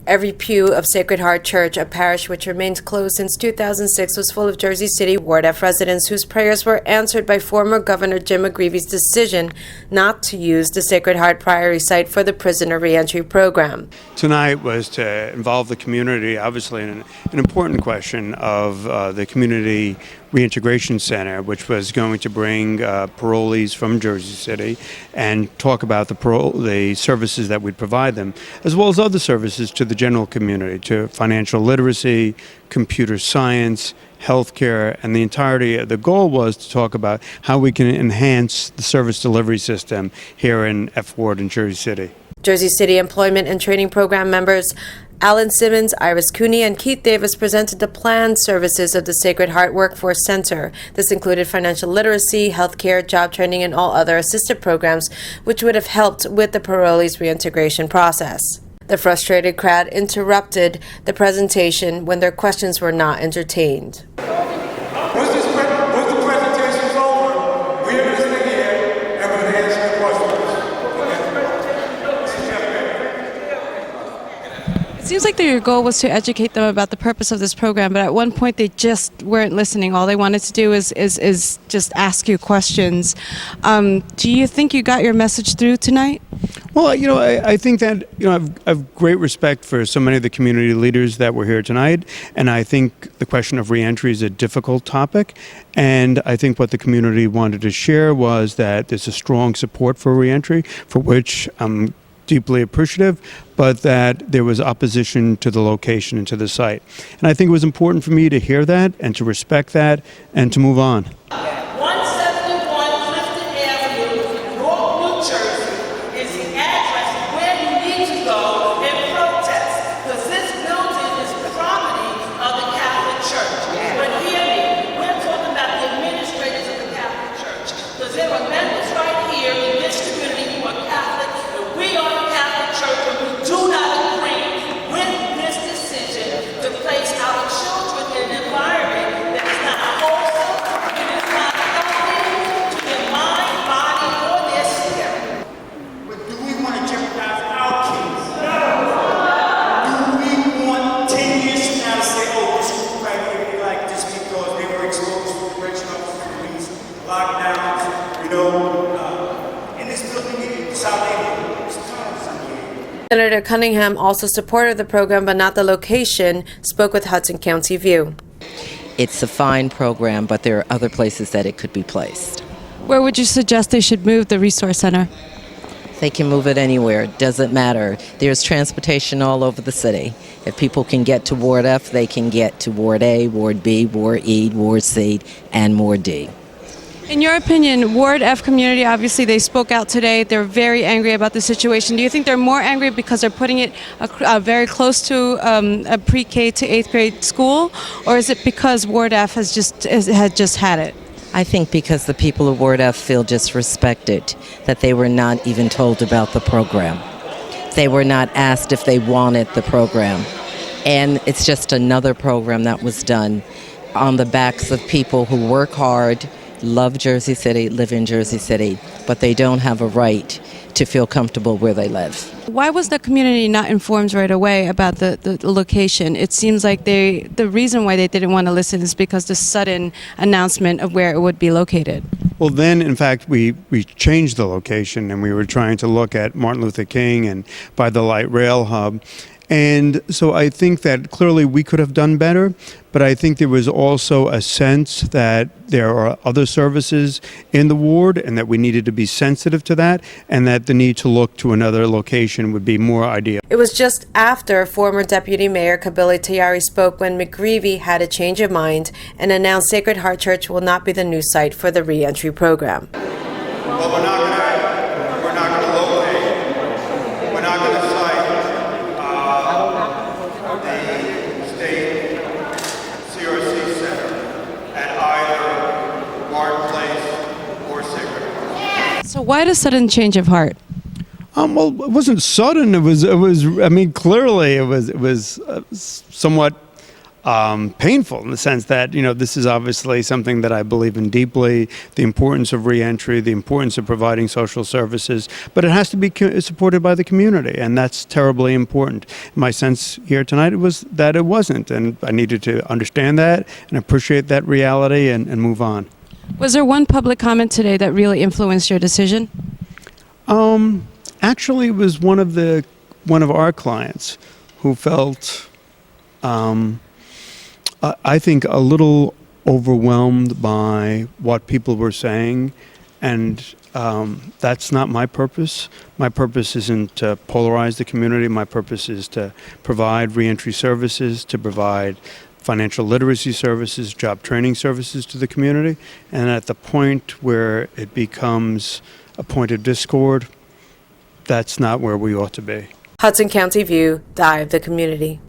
Every pew of Sacred Heart Church, a parish which remains closed since 2006, was full of Jersey City Ward F residents whose prayers were answered by former Governor Jim McGreevey's decision not to use the Sacred Heart Priory site for the prisoner reentry program. Tonight was to involve the community, obviously, in an important question of the Community Reintegration Center, which was going to bring parolees from Jersey City and talk about the services that we'd provide them, as well as other services to the general community, to financial literacy, computer science, healthcare, and the entirety. The goal was to talk about how we can enhance the service delivery system here in F Ward in Jersey City. Jersey City Employment and Training Program members Alan Simmons, Iris Cooney, and Keith Davis presented the planned services of the Sacred Heart Workforce Center. This included financial literacy, healthcare, job training, and all other assisted programs, which would have helped with the parolees' reintegration process. The frustrated crowd interrupted the presentation when their questions were not entertained. Once the presentation is over, we are listening here and we're going to answer the questions. It seems like your goal was to educate them about the purpose of this program, but at one point they just weren't listening. All they wanted to do is just ask you questions. Do you think you got your message through tonight? Well, I think that, I have great respect for so many of the community leaders that were here tonight, and I think the question of reentry is a difficult topic, and I think what the community wanted to share was that there's a strong support for reentry, for which I'm deeply appreciative, but that there was opposition to the location and to the site. And I think it was important for me to hear that and to respect that and to move on. 171 Clifton Avenue, North New Jersey, is the address where you need to go and protest, because this building is property of the Catholic Church. But hear me, we're talking about the administrators of the Catholic Church, because there are members right here in this community who are Catholic, and we are the Catholic Church, and we do not agree with this decision to place our children in an environment that is not wholesome, it is not healthy to their mind, body, or their spirit. But do we want to jeopardize our kids? Do we want 10 years from now to say, oh, this group right here, they like this because they were exposed to correctional police, lockdowns, in this building, it's our neighborhood. It's tons of here. Senator Cunningham also supported the program but not the location, spoke with Hudson County View. It's a fine program, but there are other places that it could be placed. Where would you suggest they should move the resource center? They can move it anywhere. It doesn't matter. There's transportation all over the city. If people can get to Ward F, they can get to Ward A, Ward B, Ward E, Ward C, and Ward D. In your opinion, Ward F community, obviously they spoke out today. They're very angry about the situation. Do you think they're more angry because they're putting it very close to a pre-K to 8th grade school, or is it because Ward F has just had it? I think because the people of Ward F feel disrespected, that they were not even told about the program. They were not asked if they wanted the program. And it's just another program that was done on the backs of people who work hard, love Jersey City, live in Jersey City, but they don't have a right to feel comfortable where they live. Why was the community not informed right away about the location? It seems like the reason why they didn't want to listen is because the sudden announcement of where it would be located. Well, then, in fact, we changed the location, and we were trying to look at Martin Luther King and by the light rail hub. And so I think that clearly we could have done better, but I think there was also a sense that there are other services in the ward and that we needed to be sensitive to that, and that the need to look to another location would be more ideal. It was just after former Deputy Mayor Kabili Tayari spoke when McGreevey had a change of mind and announced Sacred Heart Church will not be the new site for the reentry program. Well, we're not going to locate, we're not going to cite the state CRC center at either Martin Place or Sacred Heart. So why the sudden change of heart? Well, it wasn't sudden. It was. I mean, clearly, it was somewhat painful in the sense that, this is obviously something that I believe in deeply, the importance of reentry, the importance of providing social services, but it has to be supported by the community, and that's terribly important. My sense here tonight was that it wasn't, and I needed to understand that and appreciate that reality and move on. Was there one public comment today that really influenced your decision? Actually, it was one of our clients who felt, I think, a little overwhelmed by what people were saying, and that's not my purpose. My purpose isn't to polarize the community. My purpose is to provide reentry services, to provide financial literacy services, job training services to the community, and at the point where it becomes a point of discord, that's not where we ought to be. Hudson County View, the eye of the community.